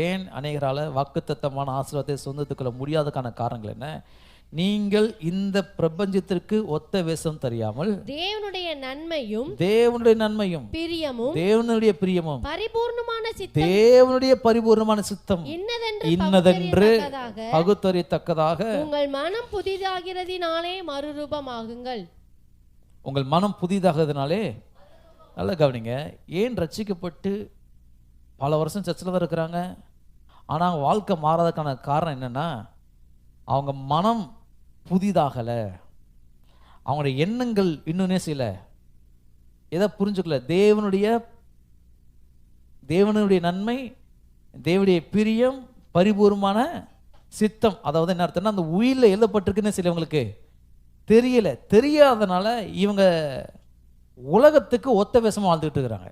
ஏன் அநேகரால வாக்குத்தத்தமான ஆசீர்வாதத்தை சொந்தத்துக்குள்ள முடியாததுக்கான காரணங்கள் என்ன? நீங்கள் இந்த பிரபஞ்சத்திற்கு ஒத்த வேஷம் தெரியாமல் தேவனுடைய நன்மையும் தேவனுடைய பிரியமும் தேவனுடைய பரிபூர்ணமான சித்தம் இன்னதென்று பகுத்தறியத்தக்கதாக உங்கள் மனம் புதிதாகிறதினாலே மறுரூபமாகுங்கள். உங்கள் மனம் புதிதாகிறதுனாலே, நல்லா கவனிங்க, ஏன் ரட்சிக்கப்பட்டு பல வருஷம் சர்ச்சில் தான் இருக்கிறாங்க, ஆனால் வாழ்க்கை மாறாததுக்கான காரணம் என்னன்னா, அவங்க மனம் புதிதாகலை, அவங்களுடைய எண்ணங்கள் இன்னும் செய்யல, எதை புரிஞ்சுக்கல. தேவனுடைய நன்மை, தேவனுடைய பிரியம், பரிபூர்ணமான சித்தம், அதாவது என்ன அர்த்தம்னா அந்த உயிரில் எழுதப்பட்டிருக்குன்னு சிலவங்களுக்கு தெரியல. தெரியாதனால இவங்க உலகத்துக்கு ஒத்த வேஷமாக வாழ்ந்துகிட்டு இருக்கிறாங்க.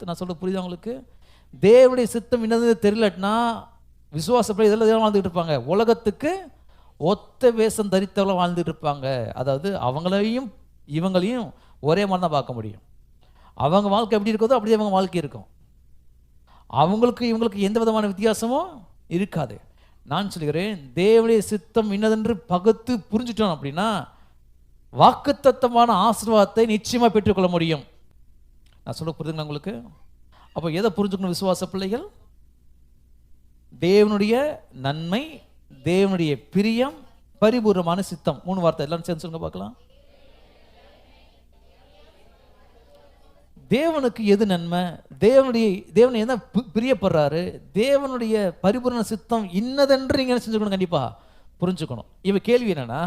நான் சொல்ல புரியுது அவங்களுக்கு? தேவனுடைய சித்தம் என்னது தெரியலன்னா விசுவாசப்படி இதெல்லாம் வாழ்ந்துகிட்டு இருப்பாங்க. உலகத்துக்கு ஒத்த வேஷம் தரித்தவர்களாக வாழ்ந்துட்டு இருப்பாங்க. அதாவது அவங்களையும் இவங்களையும் ஒரே மாதிரி தான் பார்க்க முடியும். அவங்க வாழ்க்கை எப்படி இருக்கிறதோ அப்படியே அவங்க வாழ்க்கை இருக்கும். அவங்களுக்கு இவங்களுக்கு எந்த விதமான வித்தியாசமும் இருக்காது. நான் சொல்கிறேன், தேவனுடைய சித்தம் இன்னதென்று பகுத்து புரிஞ்சுட்டோம் அப்படின்னா வாக்குத்தத்தமான ஆசீர்வாதத்தை நிச்சயமாக பெற்றுக்கொள்ள முடியும். நான் சொல்ல புரியுதுங்களா உங்களுக்கு? அப்போ எதை புரிஞ்சுக்கணும் விசுவாச பிள்ளைகள்? தேவனுடைய நன்மை, தேவனுடைய பிரியம், பரிபூர்ணமான சித்தம். 3 வார்த்தை எல்லாரும் சேர்ந்து சொல்லுங்க பார்க்கலாம். தேவனுக்கு எது நன்மை, தேவனை என்ன பிரியப்படுறாரு, தேவனுடைய பரிபூர்ண சித்தம் இன்னதென்று நீங்கள் செஞ்சுக்கணும், கண்டிப்பா புரிஞ்சுக்கணும். இவ கேள்வி என்னன்னா,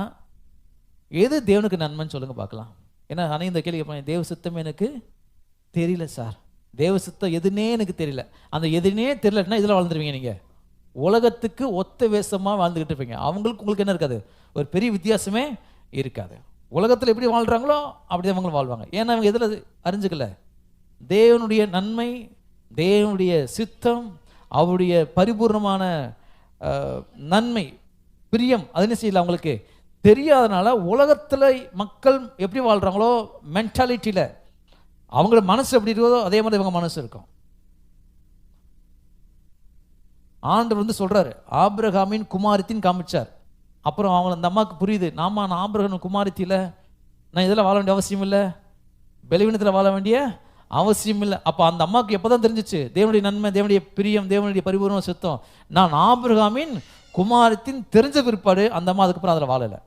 எது தேவனுக்கு நன்மைன்னு சொல்லுங்க பார்க்கலாம். ஏன்னா ஆனால் இந்த கேள்வி கேட்பாங்க, தேவ சித்தம் எனக்கு தெரியல சார், தேவ சித்தம் எதுனே எனக்கு தெரியல. அந்த எதுனே தெரியலன்னா இதில் வாழ்ந்துருவீங்க. நீங்கள் உலகத்துக்கு ஒத்த வேஷமாக வாழ்ந்துக்கிட்டு இருப்பீங்க. உங்களுக்கு என்ன இருக்காது, ஒரு பெரிய வித்தியாசமே இருக்காது. உலகத்தில் எப்படி வாழ்கிறாங்களோ அப்படி அவங்களும் வாழ்வாங்க. ஏன்னா அவங்க எதில் அறிஞ்சுக்கல, தேவனுடைய நன்மை, தேவனுடைய சித்தம், அவருடைய பரிபூர்ணமான நன்மை, பிரியம், அது என்ன செய்யல அவங்களுக்கு தெரியாதனால உலகத்தில் மக்கள் எப்படி வாழ்கிறாங்களோ மென்டாலிட்டியில் அவங்களோட மனசு எப்படி இருக்கோ அதே மாதிரி இவங்க மனசு இருக்கும். ஆண்டவர் சொல்றாரு, ஆபிரகாமின் குமாரத்தின் காமிச்சார். அப்புறம் அவங்க அந்த அம்மாவுக்கு புரியுது, நான் ஆபிரகாமின் குமாரத்தில நான் இதெல்லாம் வாழ வேண்டிய அவசியம் இல்லை, பலவீனத்தில் வாழ வேண்டிய அவசியம் இல்லை. அப்போ அந்த அம்மாவுக்கு எப்போதான் தெரிஞ்சிச்சு தேவனுடைய நன்மை, தேவனுடைய பிரியம், தேவனுடைய பரிபூர்ண சித்தம். நான் ஆபிரகாமின் குமாரத்தின் தெரிஞ்ச பிற்பாடு அந்த அம்மா அதுக்கப்புறம் அதில் வாழலை.